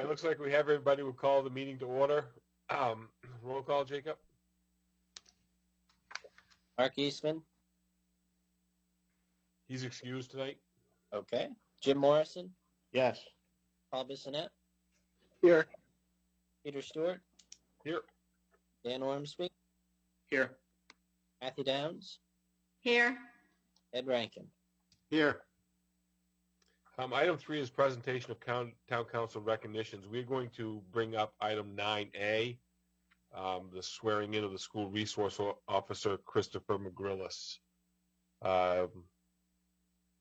right, looks like we have everybody. We'll call the meeting to order. Roll call, Jacob. Mark Eastman. He's excused tonight. Okay. Jim Morrison. Yes. Paul Bissonnette. Here. Peter Stewart. Here. Dan Ormsby. Here. Kathy Downs. Here. Ed Rankin. Here. Item 3 is presentation of town council recognitions. We're going to bring up item 9A, the swearing in of the school resource officer, Christopher McGrillis.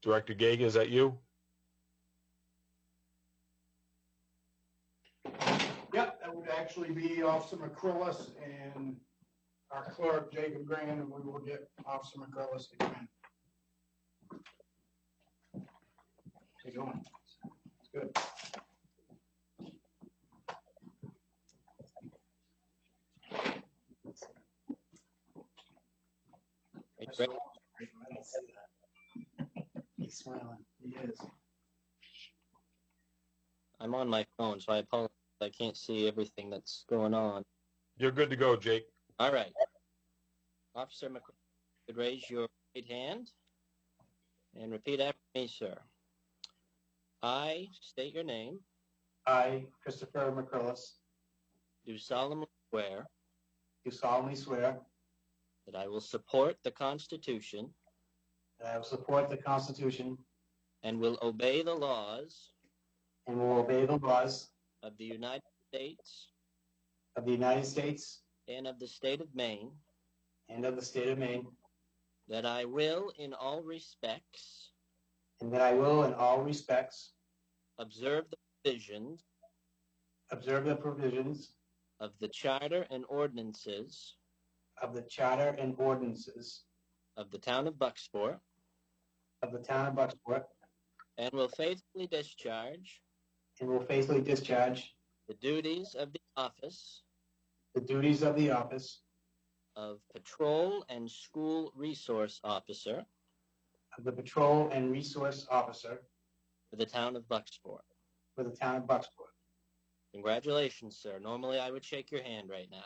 Director Gagan, is that you? Yep, that would actually be Officer McCrillis and our clerk, Jacob Grant, and we will get Officer McCrillis to come in. How you doing? It's good. Hey, Greg. He's smiling. He is. I'm on my phone, so I apologize. I can't see everything that's going on. You're good to go, Jake. All right. Officer McCrillis, could raise your right hand and repeat after me, sir. I state your name. I, Christopher McCrillis, Do solemnly swear do solemnly swear that I will support the Constitution that I will support the Constitution and will obey the laws and will obey the laws of the United States of the United States and of the state of Maine, and of the state of Maine, that I will, in all respects, and that I will, in all respects, observe the provisions observe the provisions of the Charter and ordinances of the Charter and ordinances of the town of Bucksport, of the town of Bucksport, and will faithfully discharge and will faithfully discharge the duties of the office the duties of the office of Patrol and School Resource Officer of the Patrol and Resource Officer for the town of Bucksport. for the town of Bucksport. Congratulations, sir. Normally I would shake your hand right now.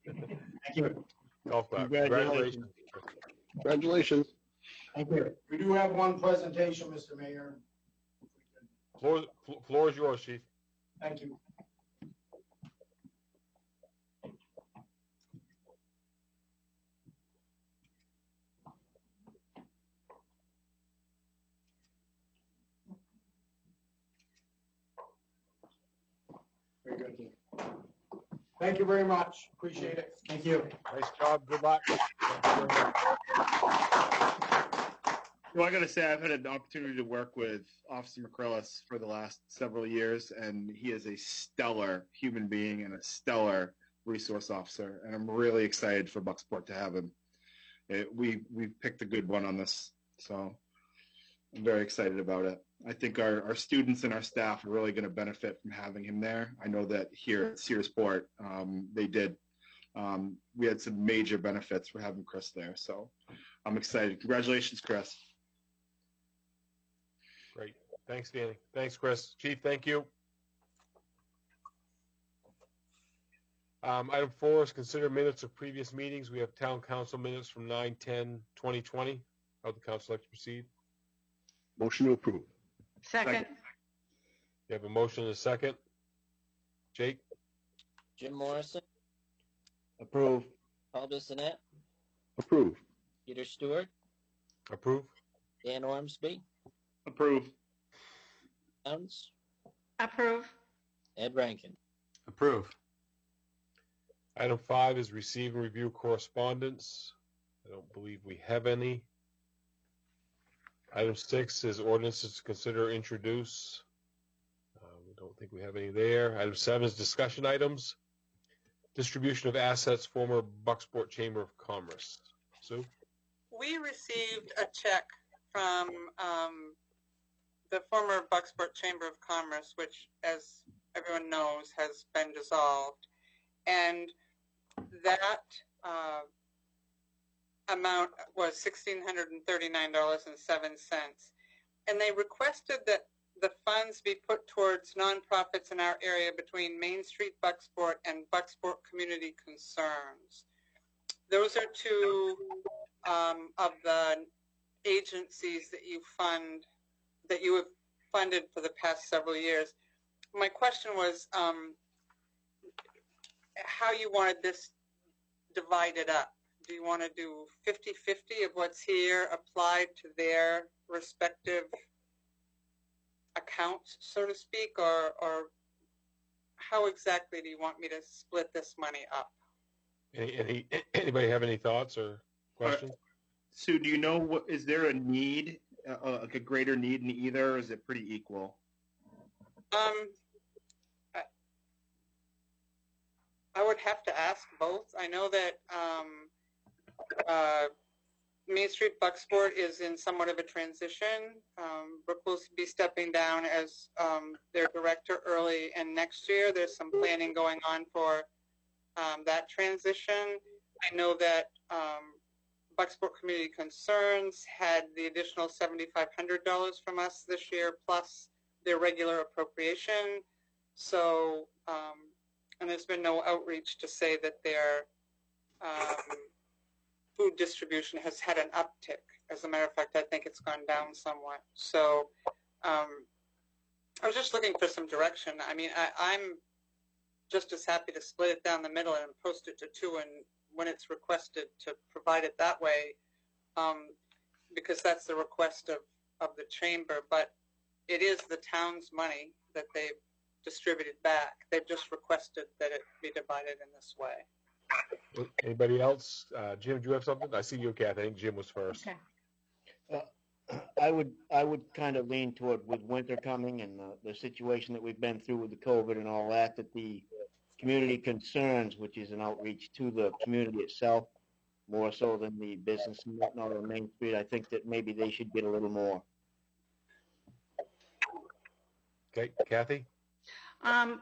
Thank you. Golf clap. Congratulations. Congratulations. Congratulations. Thank you. We do have one presentation, Mr. Mayor. Floor is yours, Chief. Thank you. Very good. Thank you very much. Appreciate it. Thank you. Nice job. Good luck. Well, I got to say, I've had an opportunity to work with Officer McCrillis for the last several years, and he is a stellar human being and a stellar resource officer, and I'm really excited for Bucksport to have him. We've picked a good one on this, so I'm very excited about it. I think our students and our staff are really going to benefit from having him there. I know that here at Searsport, they did. We had some major benefits for having Chris there, so I'm excited. Congratulations, Chris. Great. Thanks, Danny. Thanks, Chris. Chief, thank you. Item 4 is consider minutes of previous meetings. We have town council minutes from 9/10/2020. How would the council like to proceed? Motion to approve. Second. You have a motion and a second. Jake? Jim Morrison, Approve. Paul Bissonnette, Approve. Peter Stewart, Approve. Dan Ormsby, Approve. Downs, Approve. Ed Rankin. Approve. Item 5 is receive and review correspondence. I don't believe we have any. Item 6 is ordinances to consider introduce. We don't think we have any there. Item 7 is discussion items. Distribution of assets, former Bucksport Chamber of Commerce. Sue? We received a check from the former Bucksport Chamber of Commerce, which, as everyone knows, has been dissolved. And that amount was $1,639.07. And they requested that the funds be put towards nonprofits in our area between Main Street Bucksport and Bucksport Community Concerns. Those are two of the agencies that you fund, that you have funded for the past several years. My question was how you wanted this divided up. Do you want to do 50-50 of what's here applied to their respective accounts, so to speak, or how exactly do you want me to split this money up? Anybody have any thoughts or questions? Sue, do you know what is there a need, like a greater need in either, or is it pretty equal? I would have to ask both. I know that Main Street Bucksport is in somewhat of a transition. Brooke will be stepping down as their director early, and next year there's some planning going on for that transition. I know that Bucksport Community Concerns had the additional $7,500 from us this year, plus their regular appropriation. So, and there's been no outreach to say that their food distribution has had an uptick. As a matter of fact, I think it's gone down somewhat. So I was just looking for some direction. I mean, I'm just as happy to split it down the middle and post it to two, and when it's requested to provide it that way, because that's the request of the chamber. But it is the town's money that they've distributed back. They've just requested that it be divided in this way. Anybody else? Jim, do you have something? I see you, Kathy. I think Jim was first. Okay. I would kind of lean toward, with winter coming and the situation that we've been through with the COVID and all that, that the community concerns, which is an outreach to the community itself, more so than the business and whatnot on Main Street. I think that maybe they should get a little more. Okay, Kathy? I'm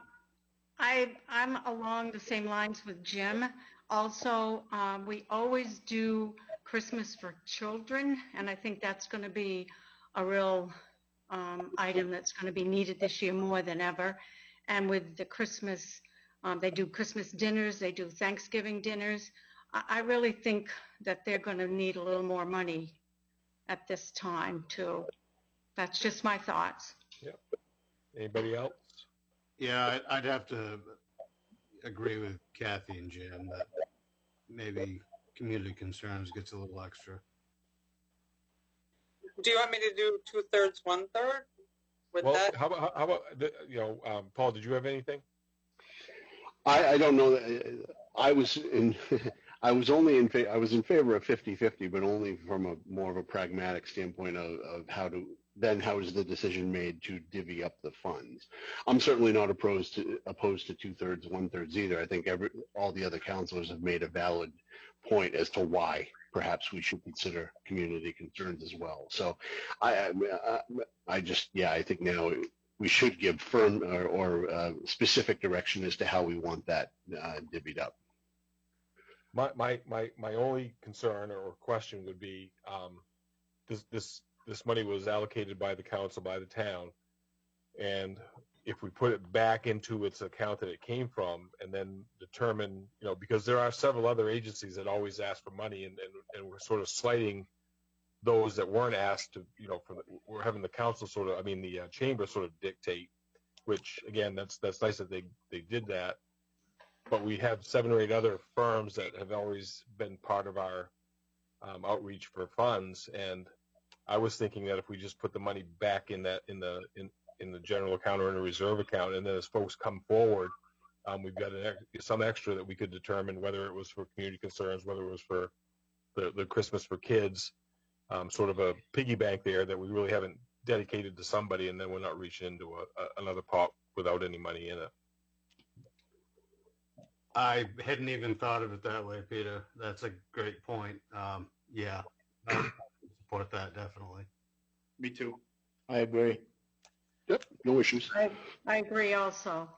along the same lines with Jim. Also, we always do Christmas for children, and I think that's going to be a real item that's going to be needed this year more than ever. And with the Christmas, they do Christmas dinners, they do Thanksgiving dinners. I really think that they're going to need a little more money at this time, too. That's just my thoughts. Yep. Anybody else? Yeah, I'd have to agree with Kathy and Jim that maybe community concerns gets a little extra. Do you want me to do 2/3, 1/3? With Well, that? how about Paul, did you have anything? I don't know. I was in I was in favor of 50-50, but only from a more of a pragmatic standpoint of how is the decision made to divvy up the funds. I'm certainly not opposed to 2/3, 1/3 either. I think all the other counselors have made a valid point as to why perhaps we should consider community concerns as well. So I think now we should give firm or specific direction as to how we want that divvied up. My only concern or question would be this money was allocated by the council, by the town, and if we put it back into its account that it came from, and then determine, because there are several other agencies that always ask for money, and we're sort of slighting those that weren't asked to, we're having the council the chamber sort of dictate, which again, that's nice that they did that. But we have 7 or 8 other firms that have always been part of our outreach for funds, and I was thinking that if we just put the money back in the general account or in a reserve account, and then as folks come forward, we've got some extra that we could determine whether it was for community concerns, whether it was for the Christmas for kids, sort of a piggy bank there that we really haven't dedicated to somebody, and then we're not reaching into another pot without any money in it. I hadn't even thought of it that way, Peter. That's a great point. Yeah, I would support that, definitely. Me too. I agree. Yep, no issues. I agree also.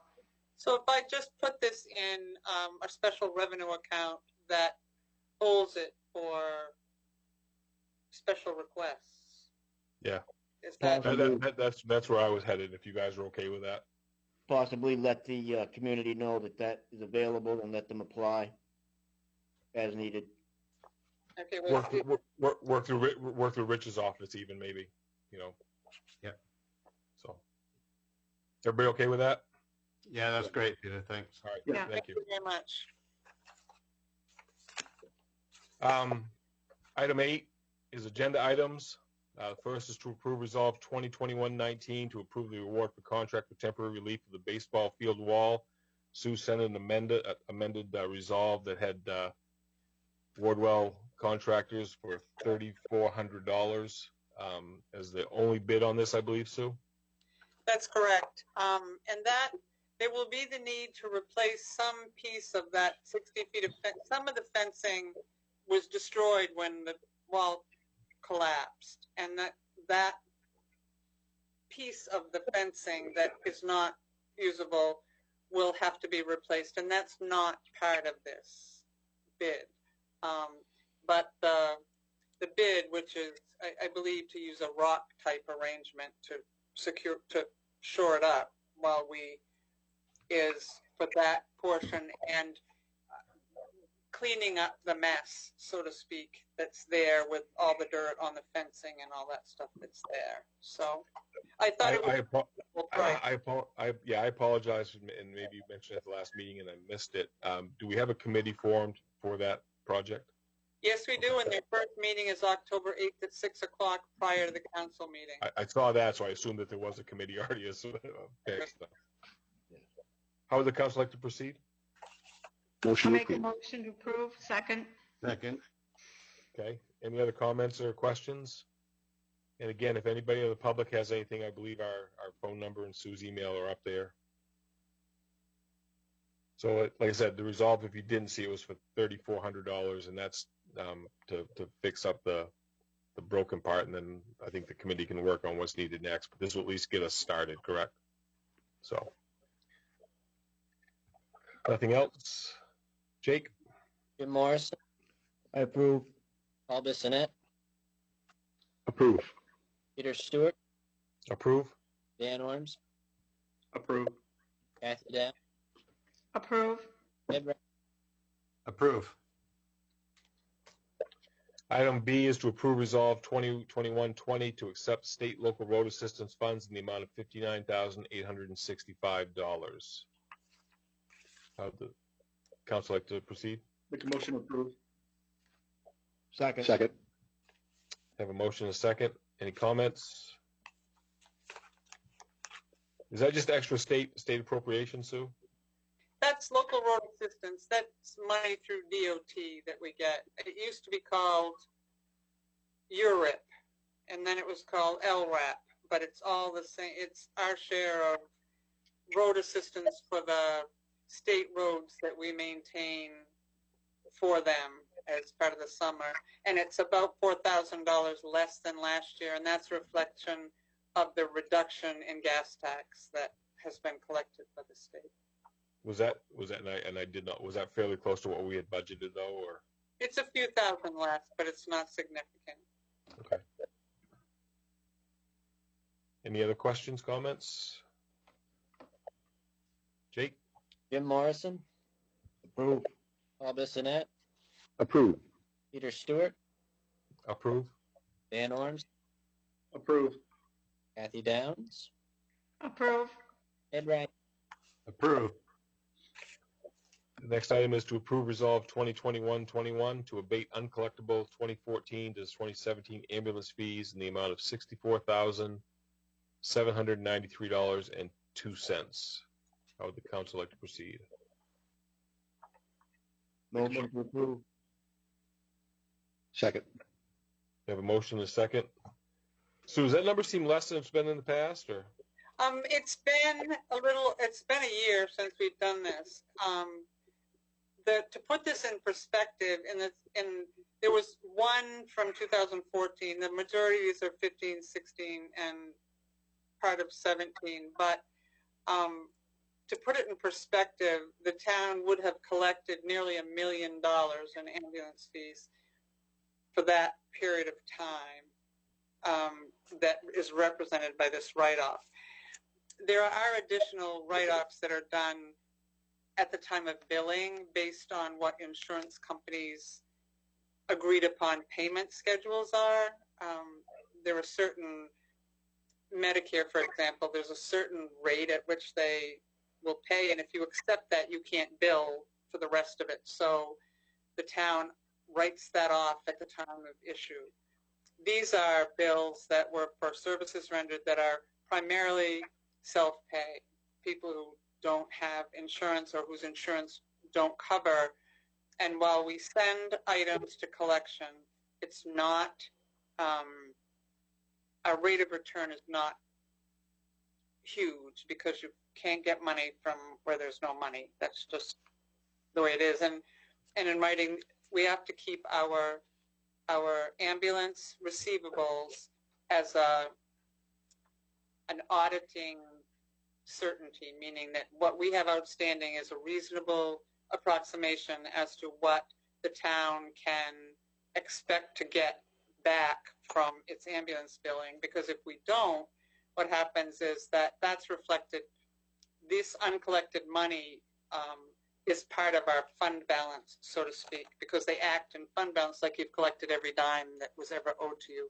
So if I just put this in a special revenue account that holds it for special requests. Yeah. Is that, That's where I was headed, if you guys are okay with that. Possibly let the community know that that is available and let them apply as needed. okay, well, Work through Rich's office even, maybe, you know. Yeah. So, everybody okay with that? Yeah, that's great, Peter. Thanks. All right, Yeah. thank you. very much. Item 8 is agenda items. First is to approve Resolve 2021-19 to approve the award for contract for temporary relief of the baseball field wall. Sue sent an amended resolve that had Wardwell Contractors for $3,400 as the only bid on this, I believe, Sue? That's correct. And that there will be the need to replace some piece of that 60 feet of fence. Some of the fencing was destroyed when the wall collapsed, and that piece of the fencing that is not usable will have to be replaced, and that's not part of this bid. But the bid, which is, I believe, to use a rock type arrangement to shore it up is for that portion, and cleaning up the mess, so to speak, that's there with all the dirt on the fencing and all that stuff that's there. So I thought it was I apologize, and maybe you mentioned at the last meeting and I missed it. Do we have a committee formed for that project? Yes, we do, and their first meeting is October 8th at 6 o'clock prior to the council meeting. I saw that, so I assumed that there was a committee already. Okay. How would the council like to proceed? I'll Motion make a approved. motion to approve. Second. Second. Okay. Any other comments or questions? And again, if anybody in the public has anything, I believe our phone number and Sue's email are up there. So, like I said, the resolve, if you didn't see it, was for $3,400, and that's to fix up the broken part, and then I think the committee can work on what's needed next. But this will at least get us started, correct? So, nothing else. Jake? Jim Morrison, I approve. Paul Bissonnette, Approve. Peter Stewart, Approve? Dan Orms, Approve. Kathy Dow, Approve. Ed Ray, Approve. Item B is to approve Resolve 2021-20 to accept state local road assistance funds in the amount of $59,865. How would the council like to proceed? Make a motion to approve. Second. Second. Have a motion and a second. Any comments? Is that just extra state appropriation, Sue? That's local road assistance. That's money through DOT that we get. It used to be called URIP, and then it was called LRAP, but it's all the same. It's our share of road assistance for the state roads that we maintain for them as part of the summer. And it's about $4,000 less than last year, and that's a reflection of the reduction in gas tax that has been collected by the state. Was that and I did not, was that fairly close to what we had budgeted though, or? It's a few thousand less, but it's not significant. Okay. Any other questions, comments? Jake? Jim Morrison, Approve. Paul Bissonnette, Approve. Peter Stewart, Approve? Dan Orms, Approve. Kathy Downs, Approve. Ed Ray, Approve. The next item is to approve Resolve 2021-21 to abate uncollectible 2014 to 2017 ambulance fees in the amount of $64,793.02. How would the council like to proceed? Motion to approve. Second. We have a motion and a second. Sue, does that number seem less than it's been in the past, or? It's been a year since we've done this. To put this in perspective, there was one from 2014. The majority of these are 15, 16, and part of 17. But to put it in perspective, the town would have collected nearly $1 million in ambulance fees for that period of time. that is represented by this write-off. There are additional write-offs that are done at the time of billing based on what insurance companies agreed upon payment schedules are. There are certain, Medicare, for example, there's a certain rate at which they will pay, and if you accept that, you can't bill for the rest of it. So the town writes that off at the time of issue. These are bills that were for services rendered that are primarily self-pay, people who don't have insurance or whose insurance don't cover. And while we send items to collection, it's not, our rate of return is not huge because you can't get money from where there's no money. That's just the way it is. And in writing, we have to keep our ambulance receivables as an auditing certainty, meaning that what we have outstanding is a reasonable approximation as to what the town can expect to get back from its ambulance billing, because if we don't, what happens is that that's reflected, this uncollected money is part of our fund balance, so to speak, because they act in fund balance like you've collected every dime that was ever owed to you.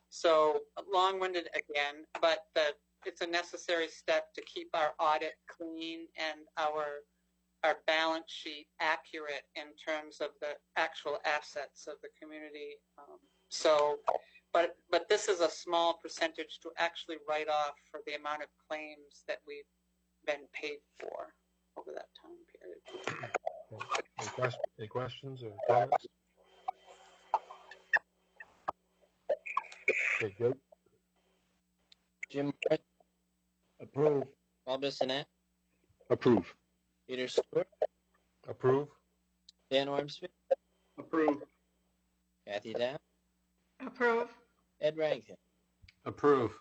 So long-winded again, but it's a necessary step to keep our audit clean and our balance sheet accurate in terms of the actual assets of the community. But this is a small percentage to actually write off for the amount of claims that we've been paid for over that time period. Any questions or comments? Okay, good. Jim, Approve. Paul Bissonnette, Approve. Peter Stewart, Approve. Dan Ormsby, Approve. Kathy Down, Approve. Ed Rankin. Approve.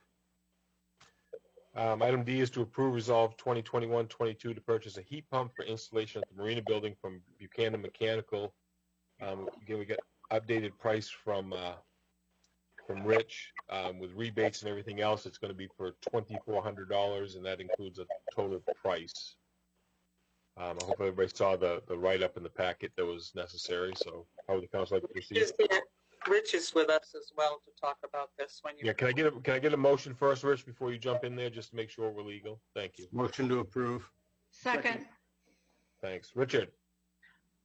Item D is to approve Resolve 2021-22 to purchase a heat pump for installation at the Marina Building from Buchanan Mechanical. Again, we got updated price from Rich with rebates and everything else. It's going to be for $2,400, and that includes a total price. I hope everybody saw the write-up in the packet that was necessary. So how would the council like to proceed? Rich is with us as well to talk about this when you. Yeah, can I get a motion first, Rich, before you jump in there, just to make sure we're legal? Thank you. Motion to approve. Second. Thanks, Richard.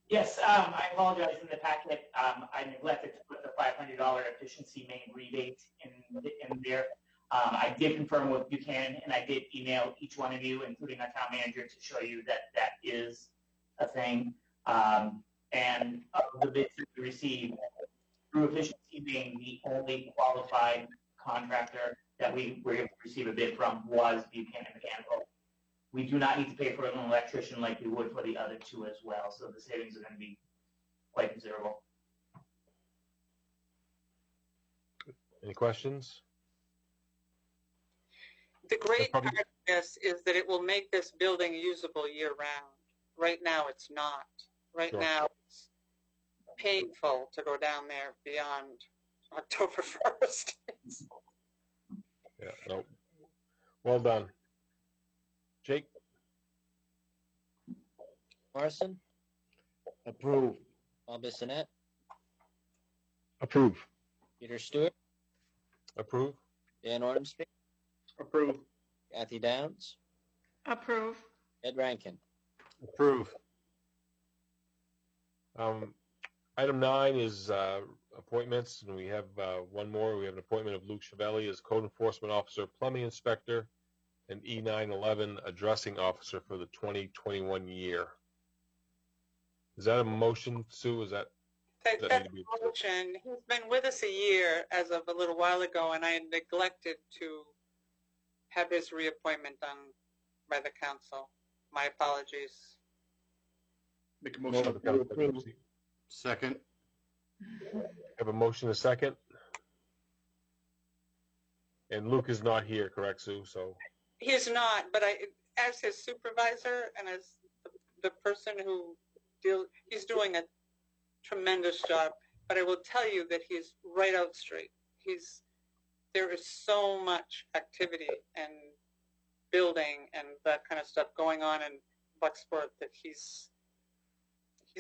Yes, I apologize in the packet. I neglected to put the $500 efficiency main rebate in there. I did confirm with Buchanan, and I did email each one of you, including our town manager, to show you that that is a thing. And of the bids that we received, Through Efficiency being the only qualified contractor that we were able to receive a bid from was Buchanan Mechanical. We do not need to pay for an electrician like we would for the other two as well, so the savings are going to be quite considerable. Any questions? The great part of this is that it will make this building usable year-round. Right now, it's not. Right Sure. now, it's painful to go down there beyond October 1st. Yeah, no. Well done. Jake? Morrison, Approve. Paul Bissonnette, Approve. Peter Stewart, Approve? Dan Ormsby, Approve. Kathy Downs, Approve. Ed Rankin. Approve. Item 9 is appointments, and we have one more. We have an appointment of Luke Chiavelli as Code Enforcement Officer, Plumbing Inspector, and E911 Addressing Officer for the 2021 year. Is that a motion, Sue? Is that That's need to be- a motion. He's been with us a year as of a little while ago, and I had neglected to have his reappointment done by the council. My apologies. Make a motion. the council to proceed? Second. Have a motion and a second? And Luke is not here, correct, Sue? So He's not, but as his supervisor and as the person who he's doing a tremendous job. But I will tell you that he's right out straight. He's there is so much activity and building and that kind of stuff going on in Bucksport that he's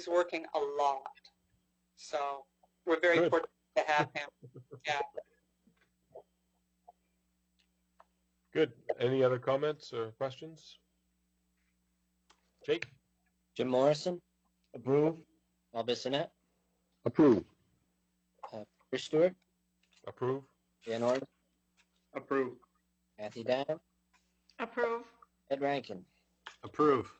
working a lot. So we're very Good. fortunate to have him. Yeah. Good. Any other comments or questions? Jake? Jim Morrison, Approve? Paul Bissonnette, Approve. Peter Stewart, Approve? Dan Orton, Approve. Kathy Down, Approve. Ed Rankin. Approve.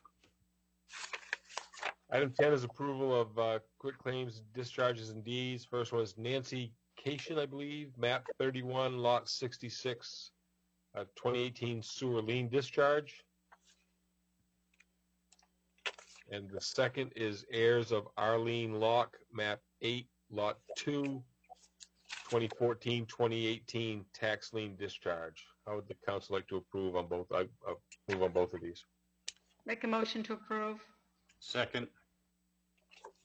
Item 10 is approval of quick claims, discharges, and deeds. First one is Nancy Cation, I believe, map 31, lot 66, 2018 sewer lien discharge. And the second is heirs of Arlene Locke, map 8, lot 2, 2014-2018 tax lien discharge. How would the council like to approve on both? Approve on both of these. Make a motion to approve. Second.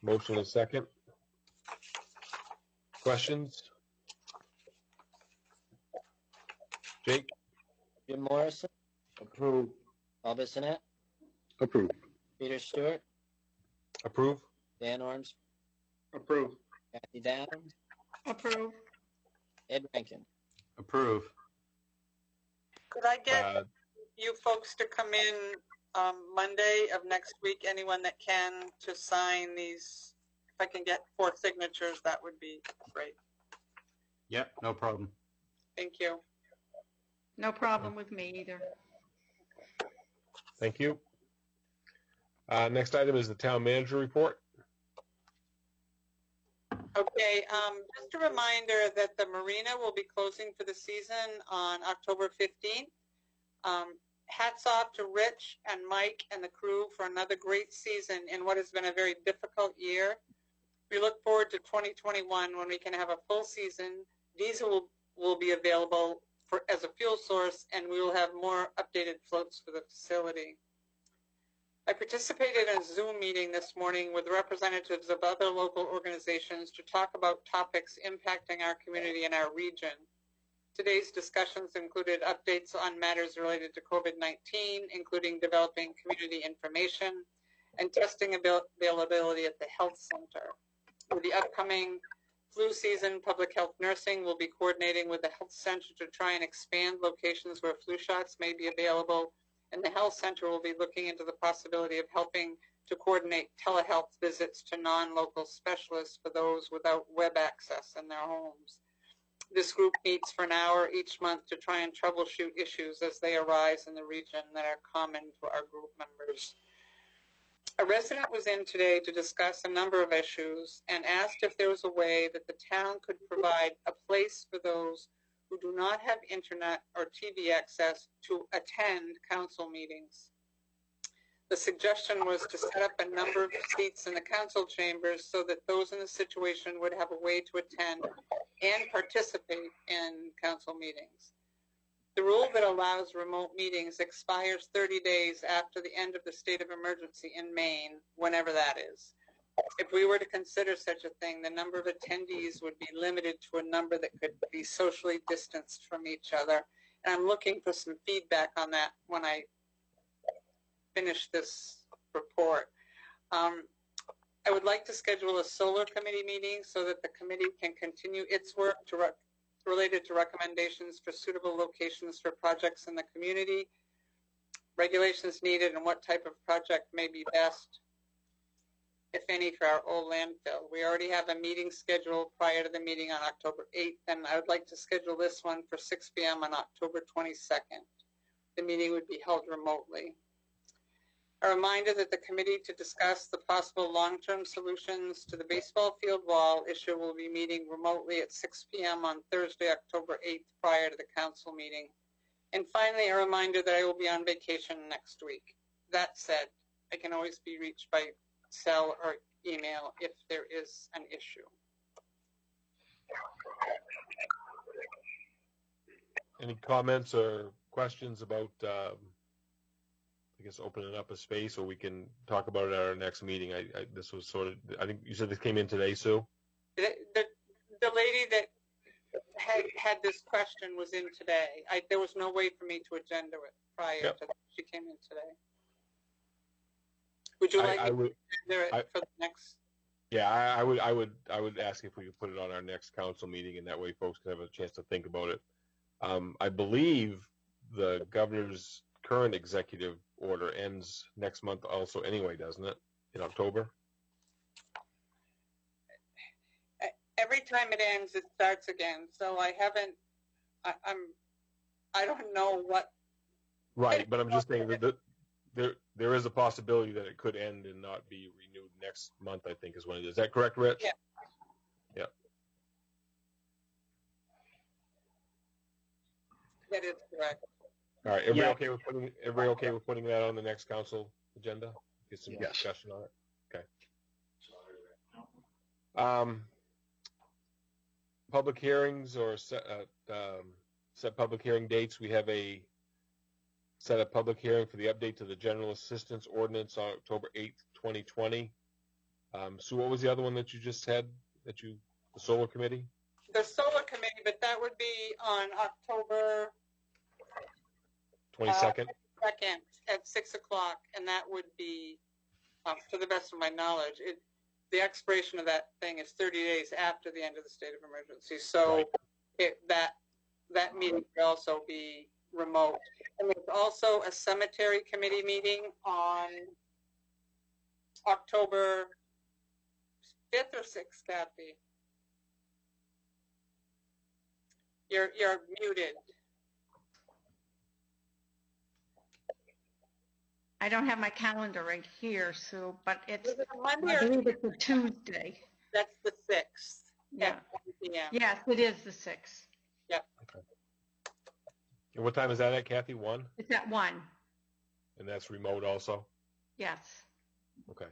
Motion is second. Questions? Jake? Jim Morrison, Approve? Paul Bissonnette, Approve. Peter Stewart, Approve? Dan Orms, Approve. Kathy Down, Approve. Ed Rankin. Approve. Could I get you folks to come in Monday of next week, anyone that can, to sign these? If I can get 4 signatures, that would be great. Yep, no problem. Thank you. No problem with me either. Thank you. Next item is the town manager report. Okay, just a reminder that the marina will be closing for the season on October 15th. Hats off to Rich and Mike and the crew for another great season in what has been a very difficult year. We look forward to 2021 when we can have a full season. Diesel will be available as a fuel source, and we will have more updated floats for the facility. I participated in a Zoom meeting this morning with representatives of other local organizations to talk about topics impacting our community and our region. Today's discussions included updates on matters related to COVID-19, including developing community information and testing availability at the health center. With the upcoming flu season, public health nursing will be coordinating with the health center to try and expand locations where flu shots may be available, and the health center will be looking into the possibility of helping to coordinate telehealth visits to non-local specialists for those without web access in their homes. This group meets for an hour each month to try and troubleshoot issues as they arise in the region that are common to our group members. A resident was in today to discuss a number of issues and asked if there was a way that the town could provide a place for those who do not have internet or TV access to attend council meetings. The suggestion was to set up a number of seats in the council chambers so that those in the situation would have a way to attend and participate in council meetings. The rule that allows remote meetings expires 30 days after the end of the state of emergency in Maine, whenever that is. If we were to consider such a thing, the number of attendees would be limited to a number that could be socially distanced from each other. And I'm looking for some feedback on that when I finish this report. I would like to schedule a solar committee meeting so that the committee can continue its work related to recommendations for suitable locations for projects in the community, regulations needed, and what type of project may be best, if any, for our old landfill. We already have a meeting scheduled prior to the meeting on October 8th, and I would like to schedule this one for 6 p.m. on October 22nd. The meeting would be held remotely. A reminder that the committee to discuss the possible long-term solutions to the baseball field wall issue will be meeting remotely at 6 p.m. on Thursday, October 8th, prior to the council meeting. And finally, a reminder that I will be on vacation next week. That said, I can always be reached by cell or email if there is an issue. Any comments or questions about, I guess, opening up a space, or we can talk about it at our next meeting? This was sort of, I think you said this came in today, Sue? The lady that I had this question was in today. There was no way for me to agenda it prior Yep. to she came in today. Would you like I me would, to do it for the next? yeah, I would ask if we could put it on our next council meeting, and that way folks can have a chance to think about it. I believe the governor's current executive order ends next month also anyway, doesn't it? In October? Every time it ends, it starts again. So I haven't, I don't know what. Right, but I'm just saying that there is a possibility that it could end and not be renewed next month, I think is when it is. Is that correct, Rich? Yeah. Yeah. That is correct. All right, everybody Yeah. okay with putting that on the next council agenda? Get some Yes. discussion on it. Okay. Public hearings or set public hearing dates. We have a set a public hearing for the update to the general assistance ordinance on October 8th, 2020. Sue, what was the other one that you just said the solar committee? The solar committee, but that would be on October 22nd? 2nd at 6 o'clock, and that would be, to the best of my knowledge, the expiration of that thing is 30 days after the end of the state of emergency. So Right. that meeting could also be remote. And there's also a cemetery committee meeting on October 5th or 6th, Kathy. You're muted. I don't have my calendar right here, Sue, but it's, Is it a Monday I or believe it's a Tuesday. that's the 6th Yeah. at 1 p.m. Yes, it is the 6th. And what time is that at, Kathy? 1? It's at 1. And that's remote also? Yes. Okay.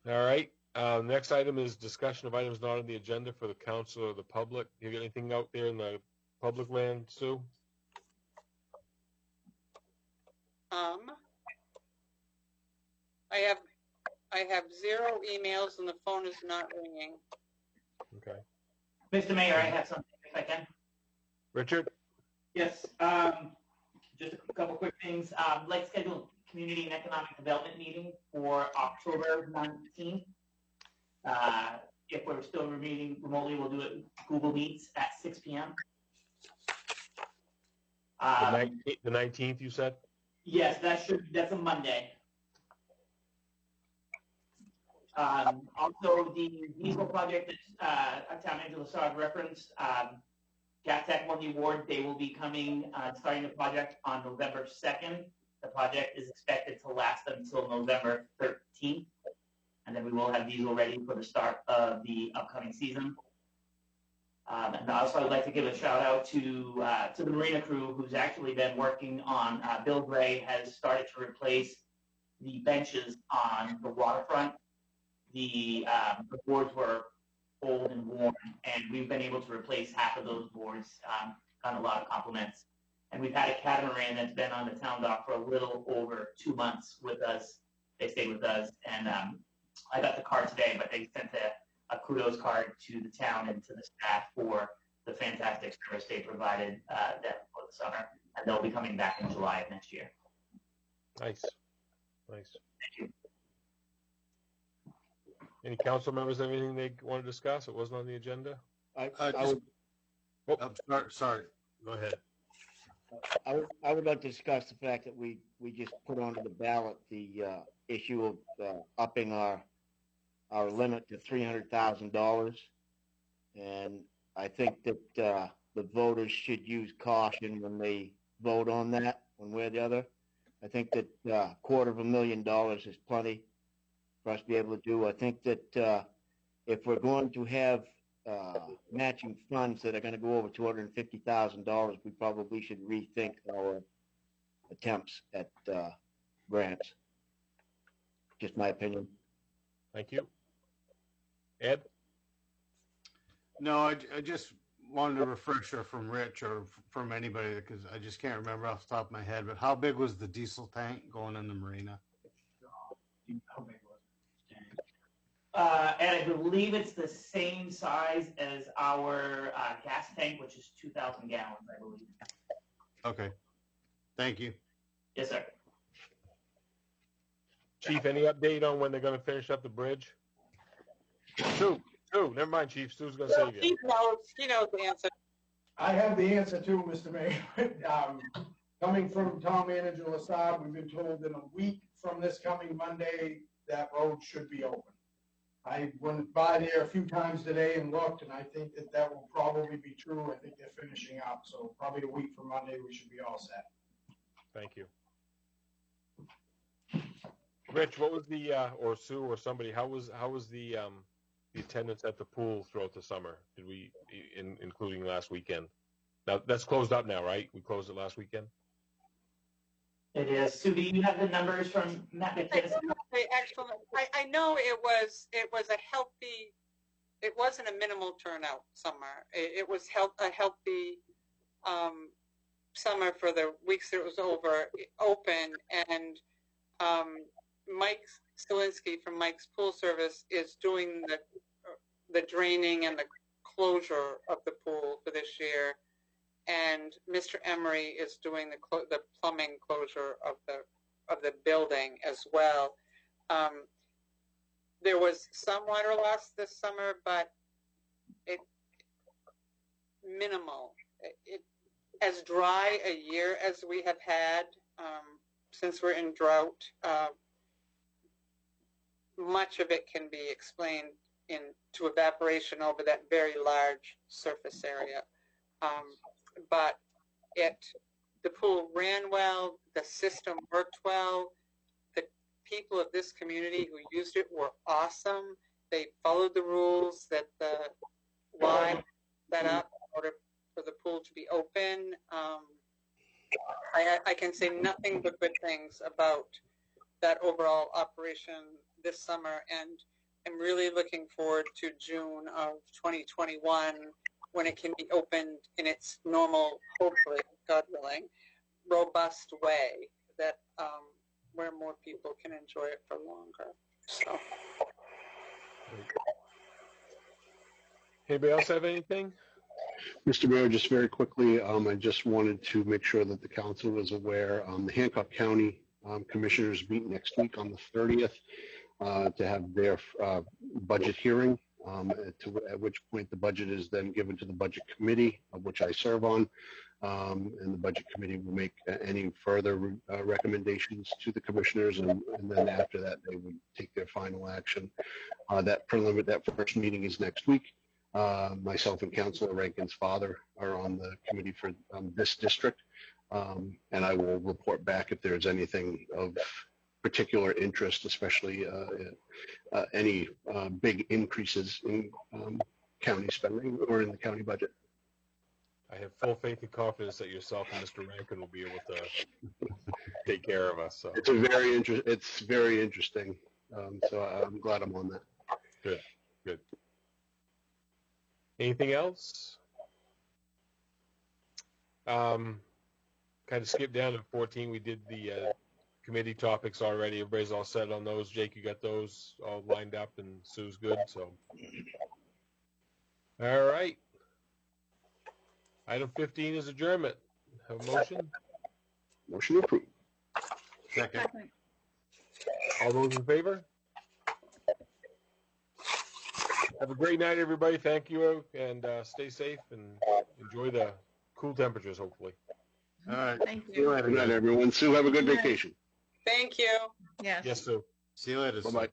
All right. Next item is discussion of items not on the agenda for the council or the public. You got anything out there in the public land, Sue? I have 0 emails and the phone is not ringing. Okay. Mr. Mayor, I have something if I can. Richard? Yes, just a couple quick things. Let's schedule a community and economic development meeting for October 19th. If we're still meeting remotely, we'll do it Google Meets at 6 p.m. The 19th, you said? Yes, that's a Monday. Also, the diesel project that Town Manager Lassard referenced, Gas Tech won the award. They will be coming, starting the project on November 2nd. The project is expected to last until November 13th. And then we will have diesel ready for the start of the upcoming season. And also I'd like to give a shout out to the Marina crew who's actually been working on, Bill Gray has started to replace the benches on the waterfront. The boards were old and worn, and we've been able to replace half of those boards, gotten a lot of compliments. And we've had a catamaran that's been on the town dock for a little over 2 months with us. They stayed with us, and I got the card today, but they sent a kudos card to the town and to the staff for the fantastic service they provided them for the summer, and they'll be coming back in July of next year. Nice. Nice. Thank you. Any council members have anything they want to discuss? It wasn't on the agenda? I Sorry. Go ahead. I would like to discuss the fact that we just put onto the ballot the issue of upping our limit to $300,000, and I think that the voters should use caution when they vote on that, one way or the other. I think that $250,000 is plenty for us to be able to do. I think that if we're going to have matching funds that are going to go over $250,000, we probably should rethink our attempts at grants. Just my opinion. Thank you. Ed? No, I just wanted a refresher from Rich or from anybody because I just can't remember off the top of my head. But how big was the diesel tank going in the marina? And I believe it's the same size as our gas tank, which is 2,000 gallons, I believe. Okay. Thank you. Yes, sir. Chief, any update on when they're going to finish up the bridge? Sue, never mind, Chief. Sue's going to save you. He knows the answer. I have the answer too, Mr. Mayor. Coming from Town Manager Lasab, we've been told in a week from this coming Monday, that road should be open. I went by there a few times today and looked, and I think that will probably be true. I think they're finishing up, so probably a week from Monday, we should be all set. Thank you. Rich, what was the, or Sue or somebody, how was the attendance at the pool throughout the summer? Did we, including last weekend? Now, that's closed up now, right? We closed it last weekend? It is. Sue, do you have the numbers from Matt McKinnis? I know it was a healthy. It wasn't a minimal turnout summer. It was a healthy summer for the weeks that it was open. And Mike Stilinski from Mike's Pool Service is doing the draining and the closure of the pool for this year. And Mr. Emery is doing the plumbing closure of the building as well. There was some water loss this summer, but it minimal. It as dry a year as we have had since we're in drought. Much of it can be explained to evaporation over that very large surface area. But the pool ran well, the system worked well, the people of this community who used it were awesome. They followed the rules that the Y set up in order for the pool to be open. I can say nothing but good things about that overall operation this summer, and I'm really looking forward to June of 2021 when it can be opened in its normal, hopefully, God willing, robust way that where more people can enjoy it for longer. So. Anybody else have anything? Mr. Mayor, just very quickly, I just wanted to make sure that the council was aware. The Hancock County commissioners meet next week on the 30th to have their budget hearing. At which point the budget is then given to the budget committee, of which I serve on, and the budget committee will make any further recommendations to the commissioners, and then after that they would take their final action. That first meeting is next week. Myself and Councilor Rankin's father are on the committee for this district, and I will report back if there's anything of particular interest, especially any big increases in county spending or in the county budget. I have full faith and confidence that yourself and Mr. Rankin will be able to take care of us. So. It's very interesting. So I'm glad I'm on that. Good. Anything else? Kind of skip down to 14. We did the committee topics already. Everybody's all set on those. Jake, you got those all lined up, and Sue's good. So, all right. Item 15 is adjournment. Have a motion? Motion approved. Second. All those in favor? Have a great night, everybody. Thank you, and stay safe and enjoy the cool temperatures, hopefully. All right. Thank you. See you later. Good night, everyone. Sue, have a good vacation. Thank you. Yes. Yes, Sue. See you later. Bye-bye.